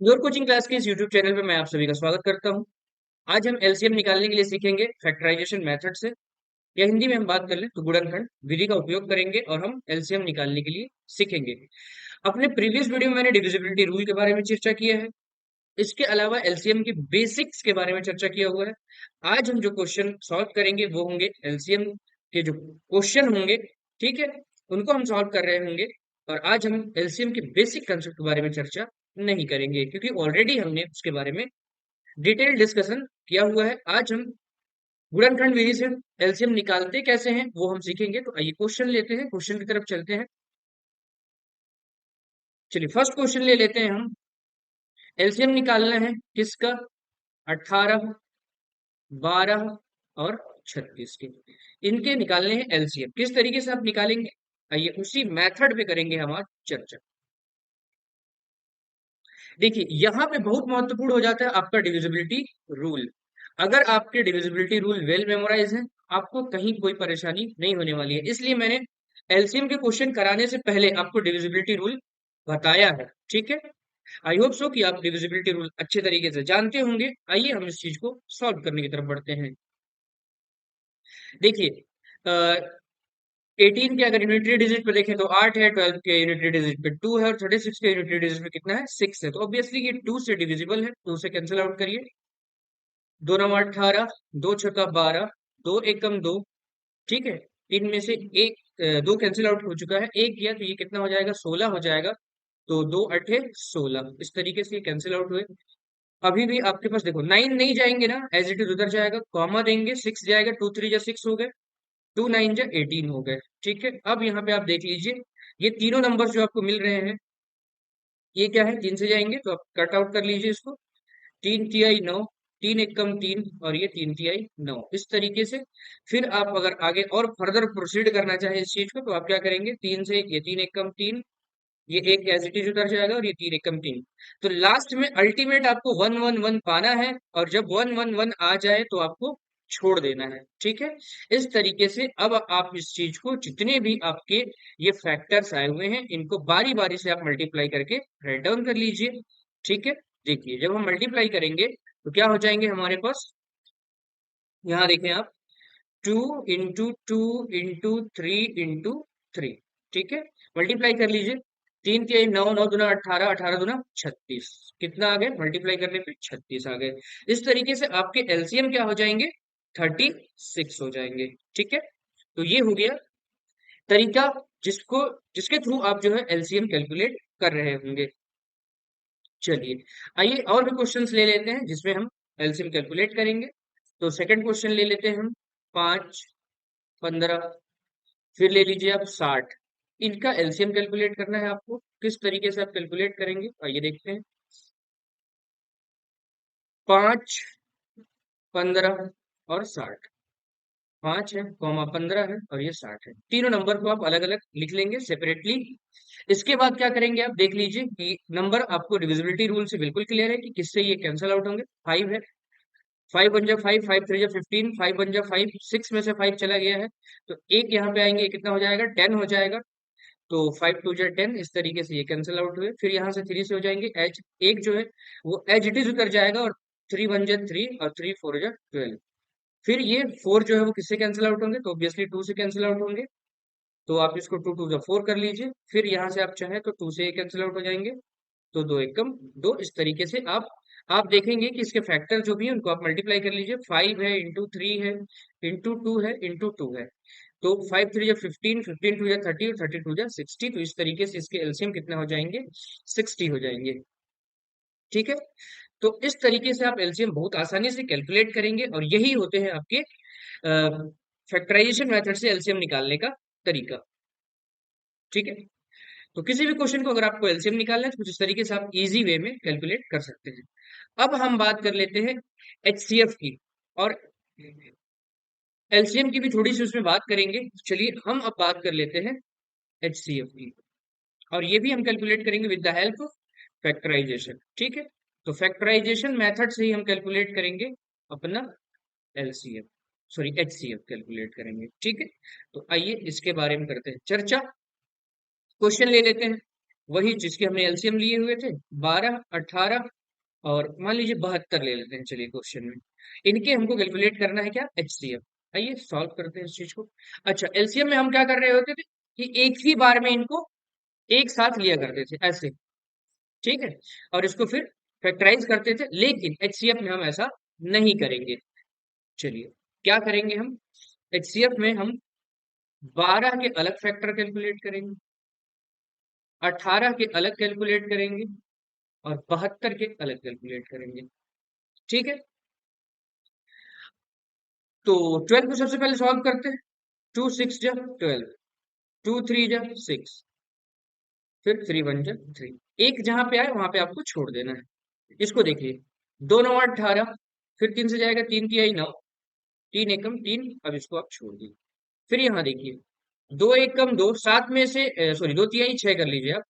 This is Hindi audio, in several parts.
योर कोचिंग क्लास के इस यूट्यूब चैनल पे मैं आप सभी का स्वागत करता हूं। आज हम एलसीएम निकालने के लिए सीखेंगे फैक्टराइजेशन मेथड से, या हिंदी में हम बात कर लें तो गुणनखंड विधि का उपयोग करेंगे और हम एलसीएम निकालने के लिए सीखेंगे। अपने प्रीवियस वीडियो में मैंने डिविजिबिलिटी रूल के बारे में चर्चा किया है। इसके अलावा एलसीएम की बेसिक्स के बारे में चर्चा किया हुआ है। आज हम जो क्वेश्चन सॉल्व करेंगे वो होंगे एलसीएम के जो क्वेश्चन होंगे, ठीक है, उनको हम सॉल्व कर रहे होंगे। और आज हम एलसीएम के बेसिक कंसेप्ट के बारे में चर्चा नहीं करेंगे, क्योंकि ऑलरेडी हमने उसके बारे में डिटेल डिस्कशन किया हुआ है। आज हम गुणनखंड विधि से एलसीएम निकालते कैसे हैं वो हम सीखेंगे। तो आइए क्वेश्चन लेते हैं, क्वेश्चन की तरफ चलते हैं। चलिए फर्स्ट क्वेश्चन ले लेते हैं हम। एलसीएम निकालना है किसका? 18, 12 और 36 के। इनके निकालने हैं एलसीएम। किस तरीके से आप निकालेंगे, आइए उसी मेथड पे करेंगे हमारी चर्चा। देखिए यहाँ पे बहुत महत्वपूर्ण हो जाता है आपका डिविजिबिलिटी रूल। अगर आपके डिविजिबिलिटी रूल वेल मेमोराइज है, आपको कहीं कोई परेशानी नहीं होने वाली है। इसलिए मैंने एलसीएम के क्वेश्चन कराने से पहले आपको डिविजिबिलिटी रूल बताया है, ठीक है। आई होप सो कि आप डिविजिबिलिटी रूल अच्छे तरीके से जानते होंगे। आइए हम इस चीज को सॉल्व करने की तरफ बढ़ते हैं। देखिए, 18 के अगर यूनिटरी डिजिट पे देखें तो 8 है, 12 के यूनिटरी डिजिट पे 2 है और 36 के यूनिटरी डिजिट पे कितना है? 6 है। तो ऑब्वियसली ये 2 से डिविजिबल है, 2 से कैंसिल आउट करिए। 2 9 18, 2 छक्का 12, 2 एकम 2, ठीक है। तीन में से एक, दो कैंसिल आउट हो चुका है, एक गया तो ये कितना हो जाएगा? 16 हो जाएगा। तो 2 अठे 16, इस तरीके से ये कैंसिल आउट हुए। अभी भी आपके पास देखो 9 नहीं जाएंगे ना, एज इट इज उधर जाएगा, कॉमा देंगे, 6 जाएगा, 2 3 जा 6 हो गए, 2 9 जा 18 हो गए, ठीक है। अब यहाँ पे आप देख लीजिए, ये तीनों नंबर जो आपको मिल रहे हैं, ये क्या है? 3 से जाएंगे तो आप कट आउट कर लीजिए इसको। 3 तिहाई 9, 3 एकम 3 और ये 3 तिहाई 9, इस तरीके से। फिर आप अगर आगे और फर्दर प्रोसीड करना चाहें इस चीज को तो आप क्या करेंगे? 3 से ये 3 एकम 3, ये एक एज इट इज उतर जाएगा और ये 3 एकम 3। तो लास्ट में अल्टीमेट आपको 1 1 1 पाना है, और जब 1 1 1 आ जाए तो आपको छोड़ देना है, ठीक है। इस तरीके से अब आप इस चीज को, जितने भी आपके ये फैक्टर्स आए हुए हैं, इनको बारी बारी से आप मल्टीप्लाई करके राइट डाउन कर लीजिए, ठीक है। देखिए जब हम मल्टीप्लाई करेंगे तो क्या हो जाएंगे हमारे पास? यहाँ देखें आप, 2 इंटू 2 इंटू 3 इंटू 3, ठीक है। मल्टीप्लाई कर लीजिए। 3 3 9, 9 दूना 18, 18 दूना 36, कितना आ गए? मल्टीप्लाई करने पे 36 आ गए। इस तरीके से आपके एलसीएम क्या हो जाएंगे? 36 हो जाएंगे, ठीक है। तो ये हो गया तरीका, जिसको जिसके थ्रू आप जो है एलसीएम कैलकुलेट कर रहे होंगे। चलिए आइए और भी क्वेश्चंस ले लेते हैं जिसमें हम एलसीएम कैलकुलेट करेंगे। तो सेकंड क्वेश्चन ले लेते हैं हम। 5, 15, फिर ले लीजिए आप 60। इनका एलसीएम कैलकुलेट करना है आपको। किस तरीके से आप कैलकुलेट करेंगे आइए देखते हैं। 5, 15 और 60। 5 है, कॉमा 15 है और ये 60 है। तीनों नंबर को आप अलग अलग लिख लेंगे सेपरेटली। इसके बाद क्या करेंगे? आप देख लीजिए कि नंबर आपको डिविजिबिलिटी रूल से बिल्कुल क्लियर है कि किससे ये कैंसिल आउट होंगे। 5 है, 5 बन जा 5, 5 3 जा 15, 5 बन जा 5, 6 में से 5 चला गया है, तो एक यहाँ पे आएंगे, कितना हो जाएगा? 10 हो जाएगा। तो 5 2 जा 10, इस तरीके से ये कैंसिल आउट हुए। फिर यहाँ से 3 से हो जाएंगे, एज एक जो है वो एज इट इज उतर जाएगा, और 3 1 जा 3 और 3 4 जा 12। फिर ये 4 जो है वो किससे कैंसिल आउट होंगे? तो ऑब्वियसली 2 से कैंसिल आउट होंगे। तो आप इसको 2 2 जा 4 कर लीजिए। फिर यहाँ से आप चाहें तो 2 से ये कैंसिल आउट हो जाएंगे, तो 2 एकम 2, इस तरीके से आप देखेंगे कि इसके फैक्टर जो भी है उनको आप मल्टीप्लाई कर लीजिए। 5 है, इंटू 3 है, इंटू 2 है, इंटू 2 है। तो 5 3 जा 15, 15 2 जा 30 और 30 2 जा 60। तो इस तरीके से इसके एलसीएम कितने हो जाएंगे? 60 हो जाएंगे, ठीक है। तो इस तरीके से आप एलसीएम बहुत आसानी से कैलकुलेट करेंगे, और यही होते हैं आपके फैक्टराइजेशन मेथड से एलसीएम निकालने का तरीका, ठीक है। तो किसी भी क्वेश्चन को अगर आपको एलसीएम निकालना है तो कुछ इस तरीके से आप इजी वे में कैलकुलेट कर सकते हैं। अब हम बात कर लेते हैं एचसीएफ की, और एलसीएम की भी थोड़ी सी उसमें बात करेंगे। चलिए हम अब बात कर लेते हैं एचसीएफ की, और ये भी हम कैलकुलेट करेंगे with the help of factorisation, ठीक है। तो फैक्टराइजेशन मेथड से ही हम कैलकुलेट करेंगे अपना एलसीएम, सॉरी एचसीएफ कैलकुलेट करेंगे, ठीक है। तो आइए इसके बारे में करते हैं चर्चा। क्वेश्चन ले लेते हैं। वही जिसके हमने एलसीएम लिए हुए थे, 12, 18 और मान लीजिए 72 ले लेते हैं। चलिए क्वेश्चन में इनके हमको कैलकुलेट करना है क्या, एचसीएफ। आइए सॉल्व करते हैं इस चीज को। अच्छा, एलसीएम में हम क्या कर रहे होते थे कि एक ही बार में इनको एक साथ लिया करते थे ऐसे, ठीक है, और इसको फिर फैक्टराइज करते थे, लेकिन एचसीएफ में हम ऐसा नहीं करेंगे। चलिए क्या करेंगे हम, एचसीएफ में हम 12 के अलग फैक्टर कैलकुलेट करेंगे, 18 के अलग कैलकुलेट करेंगे और 72 के अलग कैलकुलेट करेंगे, ठीक है। तो 12 को सबसे पहले सॉल्व करते हैं। 2 6 जा 12, 2 3 जा 6, फिर 3 1 जा 3। एक जहां पे आए वहां पे आपको छोड़ देना है। इसको देखिए, 2 9 18, फिर 3 से जाएगा 3 तिहाई 9, 3 एकम 3, अब इसको आप छोड़ दीजिए। फिर यहाँ देखिए, 2 एकम 2, 7 में से सॉरी 2 तिहाई 6 कर लीजिए आप,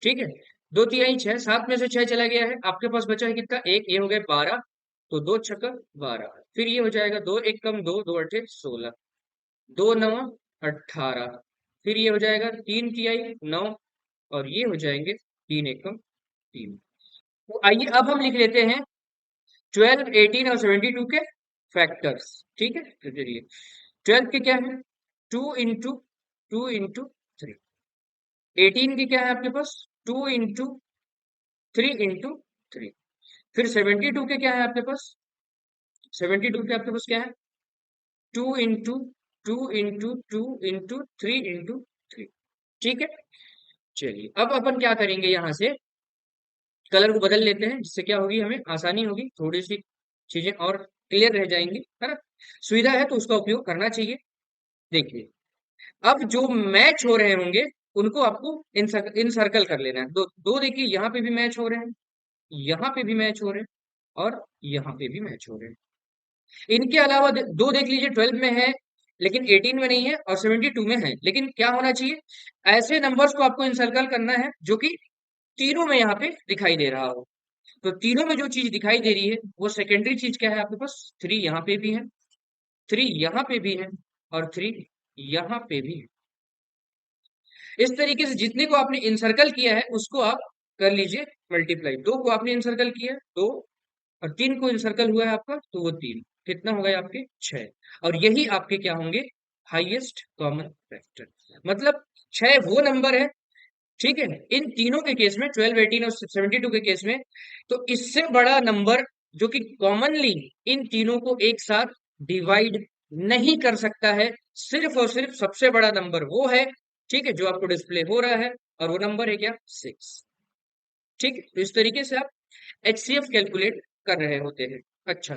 ठीक है। 2 तिहाई 6, 7 में से 6 चला गया है, आपके पास बचा है कितना, एक, ये हो गए 12, तो 2 छक्का 12, फिर ये हो जाएगा 2 एकम 2, 2 अठे 16, 2 9 18, फिर ये हो जाएगा 3 तिहाई 9 और ये हो जाएंगे 3 एकम 3। तो आइए अब हम लिख लेते हैं 12, 18 और 72 के फैक्टर्स, ठीक है। तो चलिए 12 के क्या है, 2 इंटू 18 की क्या है आपके पास, 2 इंटू 3 इंटू 3। फिर 72 के क्या है आपके पास, 72 के आपके पास क्या है, 2 इंटू 2 इंटू 2 इंटू 3 इंटू 3, ठीक है। चलिए अब अपन क्या करेंगे, यहाँ से कलर को बदल लेते हैं, जिससे क्या होगी, हमें आसानी होगी, थोड़ी सी चीजें और क्लियर रह जाएंगी, है ना। सुविधा है तो उसका उपयोग करना चाहिए। देखिए अब जो मैच हो रहे होंगे उनको आपको इन सर्कल कर लेना है। दो दो देखिए, यहाँ पे भी मैच हो रहे हैं, यहाँ पे भी मैच हो रहे हैं और यहाँ पे भी मैच हो रहे हैं। इनके अलावा दो देख लीजिए, 12 में है लेकिन 18 में नहीं है, और 72 में है, लेकिन क्या होना चाहिए, ऐसे नंबर्स को आपको इंसर्कल करना है जो कि तीनों में यहाँ पे दिखाई दे रहा हो। तो तीनों में जो चीज दिखाई दे रही है वो सेकेंडरी चीज क्या है आपके पास, 3 यहाँ पे भी है, 3 यहाँ पे भी है और 3 यहाँ पे भी है। इस तरीके से जितने को आपने इंसर्कल किया है उसको आप कर लीजिए मल्टीप्लाई। 2 को आपने इंसर्कल किया, 2, और 3 को इंसर्कल हुआ है आपका, तो वो 3, कितना हो गया आपके 6। और यही आपके क्या होंगे, हाईएस्ट कॉमन फैक्टर। मतलब 6 वो नंबर है, ठीक है, इन तीनों के केस में, 12, 18 और 72 के केस में। तो इससे बड़ा नंबर जो कि कॉमनली इन तीनों को एक साथ डिवाइड नहीं कर सकता है, सिर्फ और सिर्फ सबसे बड़ा नंबर वो है, ठीक है, जो आपको डिस्प्ले हो रहा है, और वो नंबर है क्या, 6, ठीक है। तो इस तरीके से आप एचसीएफ कैलकुलेट कर रहे होते हैं। अच्छा,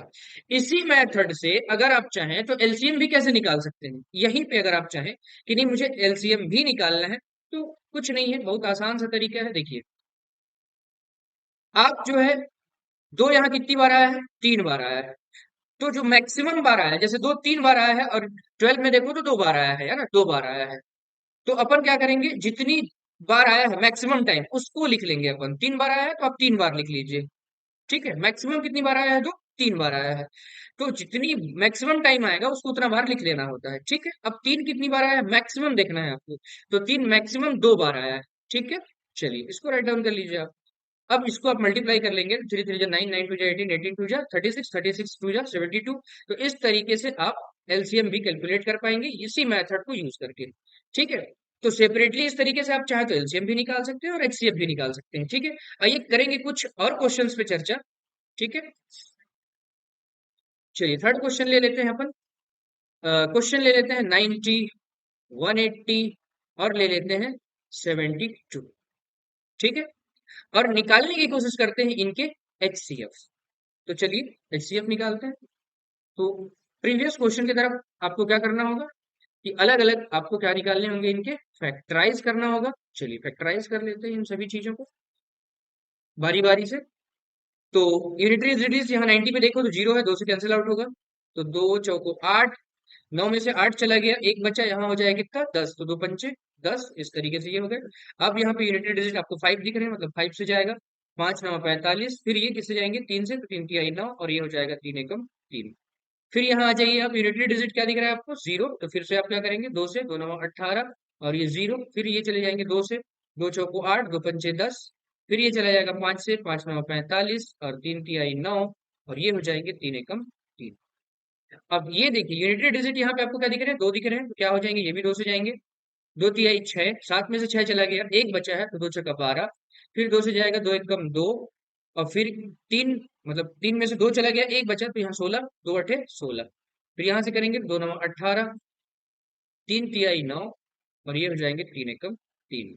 इसी मेथड से अगर आप चाहें तो एलसीएम भी कैसे निकाल सकते हैं, यहीं पे अगर आप चाहें कि नहीं मुझे एलसीएम भी निकालना है, तो कुछ नहीं है, बहुत आसान सा तरीका है। देखिए आप जो है, दो यहाँ कितनी बार आया है, 3 बार आया है, तो जो मैक्सिमम बार आया है, जैसे दो 3 बार आया है और 12 में देखो तो 2 बार आया है ना, 2 बार आया है, तो अपन क्या करेंगे, जितनी बार आया है मैक्सिमम टाइम उसको लिख लेंगे अपन। 3 बार आया है तो आप 3 बार लिख लीजिए, ठीक है। मैक्सिमम कितनी बार आया है, तो 3 बार आया है, तो जितनी मैक्सिमम टाइम आएगा उसको उतना बार लिख लेना होता है, ठीक है। अब 3 कितनी बार आया है, मैक्सिमम देखना है आपको, तो 3 मैक्सिमम 2 बार आया है, ठीक है। चलिए इसको राइट डाउन कर लीजिए आप। अब इसको आप मल्टीप्लाई कर लेंगे, 3 3 जा 9, 9 2 जा 18, 18 2 जा 36, 36 2 जा 72। तो इस तरीके से आप एलसीएम भी कैलकुलेट कर पाएंगे इसी मेथड को यूज करके, ठीक है। तो सेपरेटली इस तरीके से आप चाहे तो एलसीएम भी निकाल सकते हैं और एचसीएफ भी निकाल सकते हैं, ठीक है। आइए करेंगे कुछ और क्वेश्चंस पे चर्चा, ठीक है। चलिए थर्ड क्वेश्चन ले लेते हैं अपन। क्वेश्चन ले लेते हैं 90, 180 और ले लेते हैं 72, ठीक है। और निकालने की कोशिश करते हैं इनके एचसीएफ। तो चलिए एचसीएफ निकालते हैं। तो प्रीवियस क्वेश्चन की तरफ आपको क्या करना होगा कि अलग अलग आपको क्या निकालने होंगे, इनके फैक्टराइज करना होगा। चलिए फैक्टराइज कर लेते हैं इन सभी चीजों को बारी बारी से। तो यूनिटरी डिजिट यहाँ 90 पे देखो तो 0 है, 2 से कैंसिल आउट होगा, तो 2 चौको 8, 9 में से 8 चला गया, एक बच्चा, यहाँ हो जाएगा कितना, 10, तो 2 पंचे 10, इस तरीके से ये हो गए। अब यहाँ पे यूनिटरी डिजिट आपको 5 दिख रहे हैं, मतलब 5 से जाएगा, 5 9 45, फिर ये किससे जाएंगे, 3 से, तो 3 तिहाई 9 और ये हो जाएगा 3 एकम 3। फिर यहाँ आ जाइए, आप यूनिटरी डिजिट क्या दिख रहा है आपको, 0, तो फिर से आप क्या करेंगे, 2 से, 2 9 18 और ये 0, फिर ये चले जाएंगे 2 से, दो चौको 8, दो पंचे 10, फिर ये चला जाएगा 5 से, 5 9 45 और 3 तिहाई 9, और ये हो जाएंगे 3 एकम 3। अब ये देखिए यूनिटरी डिजिट यहाँ पे आपको क्या दिख रहे हैं, दो दिख रहे हैं, तो क्या हो जाएंगे, ये भी दो से जाएंगे। दो तिहाई 6, 7 में से 6 चला गया, एक बचा है तो दो छक्का 12, फिर दो से जाएगा, दो एकम 2, और फिर तीन, मतलब तीन में से दो चला गया, एक बचा तो यहाँ 16, दो अठे 16, फिर यहाँ से करेंगे दो नौ 18, तीन तिहाई 9, और ये हो जाएंगे 3 एकम 3।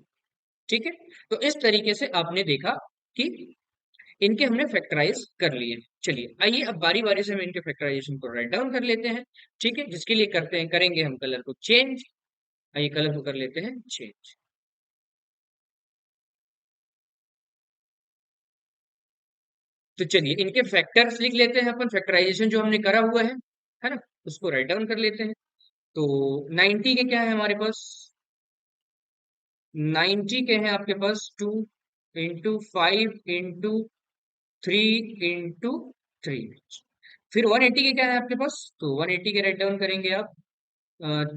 ठीक है, तो इस तरीके से आपने देखा कि इनके हमने फैक्टराइज कर लिए। चलिए आइए अब बारी बारी से हम इनके फैक्टराइजेशन को राइट डाउन कर लेते हैं। ठीक है, जिसके लिए करते हैं, करेंगे हम कलर को चेंज। आइए कलर को कर लेते हैं चेंज। तो चलिए इनके फैक्टर्स लिख लेते हैं अपन, फैक्टराइजेशन जो हमने करा हुआ है ना, उसको राइट डाउन कर लेते हैं। तो 90 के क्या है हमारे पास, 90 के हैं आपके पास 2 into 5 into 3 into 3। फिर 180 के क्या है आपके पास, तो 180 के राइट डाउन करेंगे आप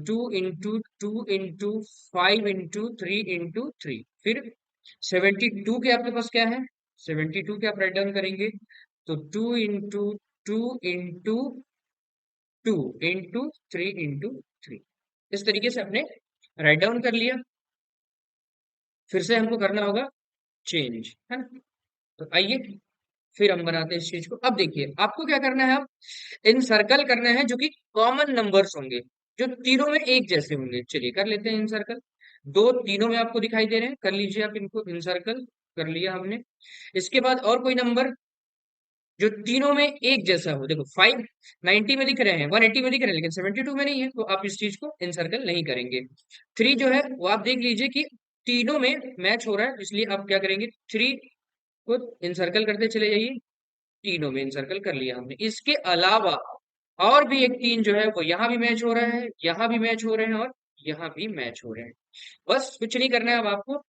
2 into 2 into 5 into 3 into 3। फिर 72 के आपके पास क्या है, 72 के आप राइट डाउन करेंगे तो 2 into 2 into 2 into 3 into 3। इस तरीके से आपने राइट डाउन कर लिया। फिर से हमको करना होगा चेंज, है ना। तो आइए फिर हम बनाते हैं इस चीज को। अब देखिए आपको क्या करना है, अब इन सर्कल करना है जो कि कॉमन नंबर्स होंगे, जो तीनों में एक जैसे होंगे। चलिए कर लेते हैं इन सर्कल। दो तीनों में आपको दिखाई दे रहे हैं, कर लीजिए आप इनको इन सर्कल। कर लिया हमने। इसके बाद और कोई नंबर जो तीनों में एक जैसा हो, देखो 5 90 में दिख रहे हैं, 180 में दिख रहे हैं, लेकिन 72 में नहीं है, तो आप इस चीज को इन सर्कल नहीं करेंगे। 3 जो है वो आप देख लीजिए कि तीनों में मैच हो रहा है, इसलिए आप क्या करेंगे, 3 को इन सर्कल करते चले जाइए। तीनों में इंसर्कल कर लिया हमने। इसके अलावा और भी एक तीन जो है वो यहाँ भी मैच हो रहा है, यहाँ भी मैच हो रहे हैं, और यहाँ भी मैच हो रहे हैं। बस कुछ नहीं करना है अब आपको,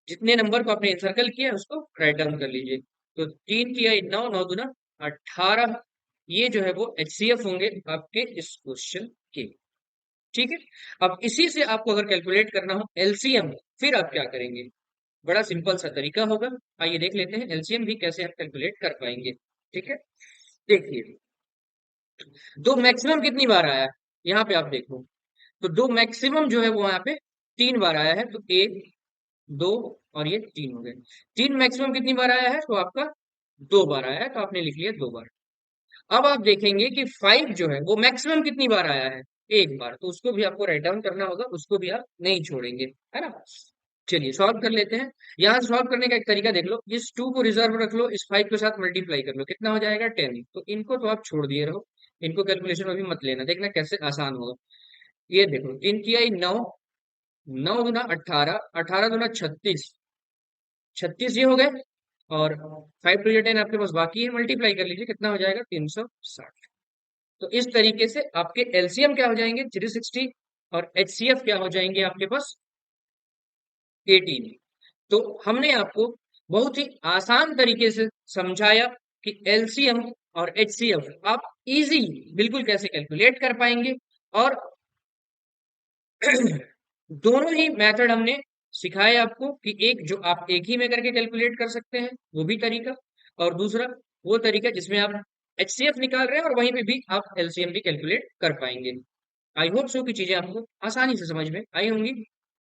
जितने नंबर को आपने इंसर्कल किया है उसको राइट डाउन कर लीजिए। तो 3 किया 9, 9 दूना 18, ये जो है वो एचसीएफ होंगे आपके इस क्वेश्चन के। ठीक है, अब इसी से आपको अगर कैलकुलेट करना हो एलसीएम, फिर आप क्या करेंगे, बड़ा सिंपल सा तरीका होगा। आइए देख लेते हैं एलसीएम भी कैसे हम कैलकुलेट कर पाएंगे। ठीक है, देखिए दो मैक्सिमम कितनी बार आया है, यहाँ पे आप देखो। तो दो मैक्सिमम जो है वो यहाँ पे 3 बार आया है, तो एक, दो, और ये 3 हो गए। तीन मैक्सिमम कितनी बार आया है, तो आपका 2 बार आया है, तो आपने लिख लिया 2 बार। अब आप देखेंगे कि 5 जो है वो मैक्सिमम कितनी बार आया है, एक बार, तो उसको भी आपको राइट डाउन करना होगा, उसको भी आप नहीं छोड़ेंगे, है ना। चलिए सॉल्व कर लेते हैं। यहाँ से सॉल्व करने का एक तरीका देख लो, इस 2 को रिजर्व रख लो, इस 5 के साथ मल्टीप्लाई कर लो, कितना हो जाएगा 10। तो इनको तो आप छोड़ दिए रहो, इनको कैलकुलेशन में भी मत लेना, देखना कैसे आसान होगा। ये देखो 3 की आई 9, 9 दूना 18, 18 दूना 36, 36 ये हो गए, और 5 टू 10 आपके पास बाकी है, मल्टीप्लाई कर लीजिए, कितना हो जाएगा 360। तो इस तरीके से आपके एलसीएम क्या हो जाएंगे 360, और एचसीएफ क्या हो जाएंगे आपके पास 18। तो हमने आपको बहुत ही आसान तरीके से समझाया कि एलसीएम और एचसीएफ आप इजी बिल्कुल कैसे कैलकुलेट कर पाएंगे, और दोनों ही मेथड हमने सिखाए आपको कि एक जो आप एक ही में करके कैलकुलेट कर सकते हैं वो भी तरीका, और दूसरा वो तरीका जिसमें आप एचसीएफ निकाल रहे हैं और वहीं पे भी आप एलसीएम भी कैलकुलेट कर पाएंगे। आई होप सो की चीजें आपको आसानी से समझ में आई होंगी।